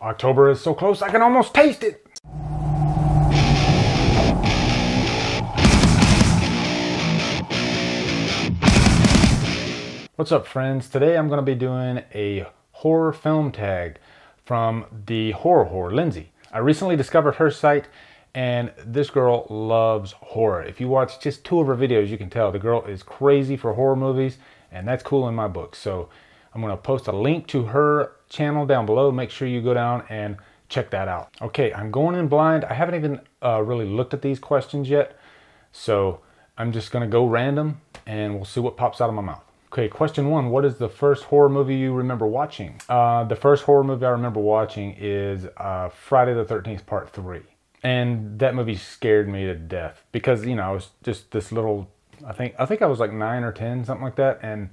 October is so close I can almost taste it. What's up, friends? Today I'm going to be doing a horror film tag from the HorrorWhore, Lindsay. I recently discovered her site, and this girl loves horror. If you watch just 2 of her videos, you can tell the girl is crazy for horror movies, and that's cool in my book. So I'm going to post a link to her channel down below. Make sure you go down and check that out. Okay, I'm going in blind. I haven't even really looked at these questions yet, so I'm just going to go random, and we'll see what pops out of my mouth. Okay, question 1. What is the first horror movie you remember watching? The first horror movie I remember watching is Friday the 13th Part 3. And that movie scared me to death because, you know, I was just this little, I think I was like 9 or 10, something like that. And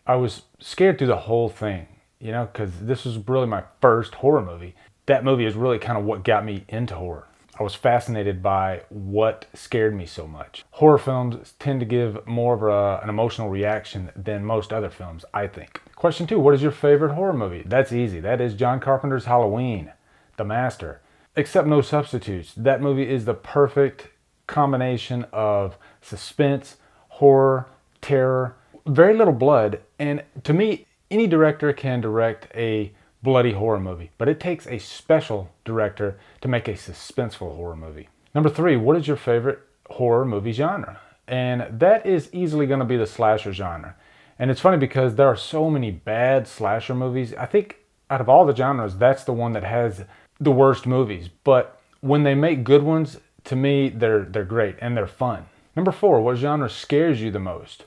I was scared through the whole thing, you know, because this was really my first horror movie. That movie is really kind of what got me into horror. I was fascinated by what scared me so much. Horror films tend to give more of an emotional reaction than most other films, I think. Question 2, what is your favorite horror movie? That's easy. That is John Carpenter's Halloween, The Master. Except No Substitutes. That movie is the perfect combination of suspense, horror, terror, very little blood. And to me, any director can direct a bloody horror movie, but it takes a special director to make a suspenseful horror movie. Number 3, what is your favorite horror movie genre? And that is easily going to be the slasher genre. And it's funny because there are so many bad slasher movies. I think out of all the genres, that's the one that has the worst movies. But when they make good ones, to me, they're great and they're fun. Number 4, what genre scares you the most?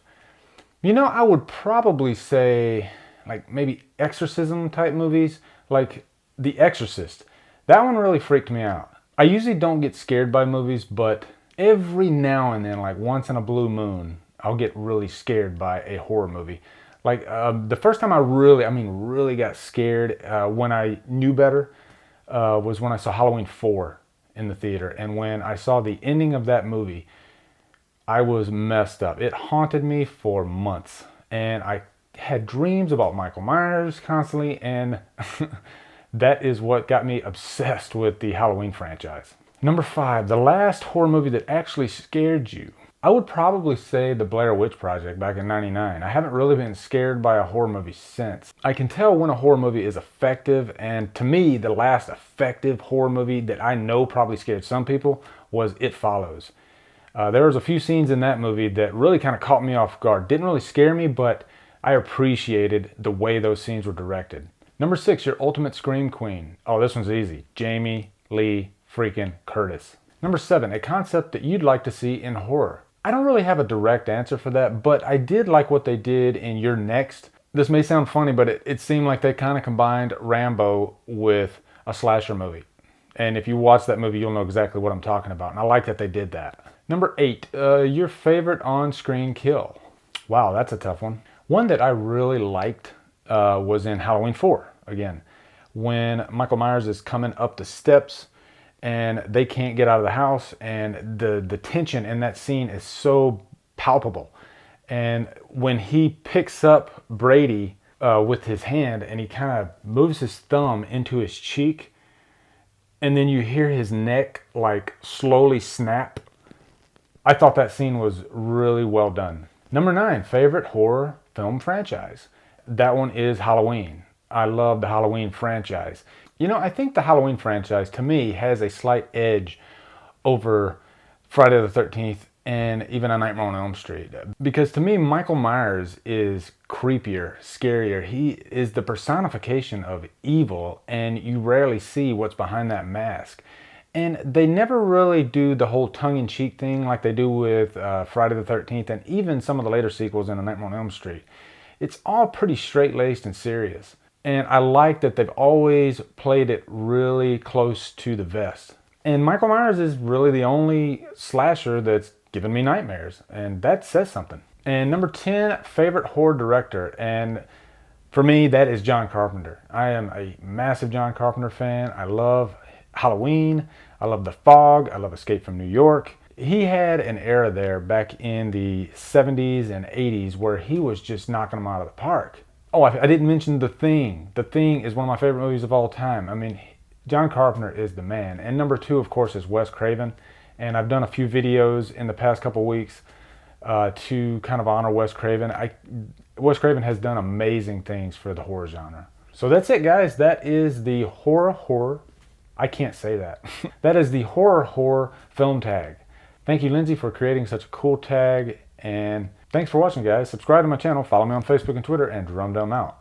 You know, I would probably say like maybe exorcism type movies, like The Exorcist. That one really freaked me out. I usually don't get scared by movies, but every now and then, like once in a blue moon, I'll get really scared by a horror movie. Like the first time I really got scared when I knew better was when I saw Halloween 4 in the theater. And when I saw the ending of that movie, I was messed up. It haunted me for months. And I had dreams about Michael Myers constantly, and that is what got me obsessed with the Halloween franchise. Number 5, the last horror movie that actually scared you. I would probably say The Blair Witch Project back in '99. I haven't really been scared by a horror movie since. I can tell when a horror movie is effective, and to me, the last effective horror movie that I know probably scared some people was It Follows. There was a few scenes in that movie that really kind of caught me off guard. Didn't really scare me, but I appreciated the way those scenes were directed. Number 6, your ultimate scream queen. Oh, this one's easy. Jamie Lee freaking Curtis. Number 7, a concept that you'd like to see in horror. I don't really have a direct answer for that, but I did like what they did in You're Next. This may sound funny, but it seemed like they kind of combined Rambo with a slasher movie. And if you watch that movie, you'll know exactly what I'm talking about. And I like that they did that. Number 8, your favorite on-screen kill. Wow, that's a tough one. One that I really liked was in Halloween 4, again. When Michael Myers is coming up the steps and they can't get out of the house, and the tension in that scene is so palpable. And when he picks up Brady with his hand and he kind of moves his thumb into his cheek, and then you hear his neck like slowly snap. I thought that scene was really well done. Number 9, favorite horror film franchise. That one is Halloween. I love the Halloween franchise. You know, I think the Halloween franchise, to me, has a slight edge over Friday the 13th and even A Nightmare on Elm Street. Because to me, Michael Myers is creepier, scarier. He is the personification of evil, and you rarely see what's behind that mask. And they never really do the whole tongue-in-cheek thing like they do with Friday the 13th and even some of the later sequels in A Nightmare on Elm Street. It's all pretty straight-laced and serious. And I like that they've always played it really close to the vest. And Michael Myers is really the only slasher that's given me nightmares. And that says something. And number 10, favorite horror director. And for me, that is John Carpenter. I am a massive John Carpenter fan. I love Halloween. I love The Fog. I love Escape from New York. He had an era there back in the 70s and 80s where he was just knocking them out of the park. Oh, I didn't mention The Thing. The Thing is one of my favorite movies of all time. I mean, John Carpenter is the man. And number two, of course, is Wes Craven. And I've done a few videos in the past couple weeks to kind of honor Wes Craven. Wes Craven has done amazing things for the horror genre. So that's it, guys. That is the HorrorWhore. I can't say that. That is the HorrorWhore film tag. Thank you, Lindsay, for creating such a cool tag. And thanks for watching, guys. Subscribe to my channel, follow me on Facebook and Twitter, and Humdrum out.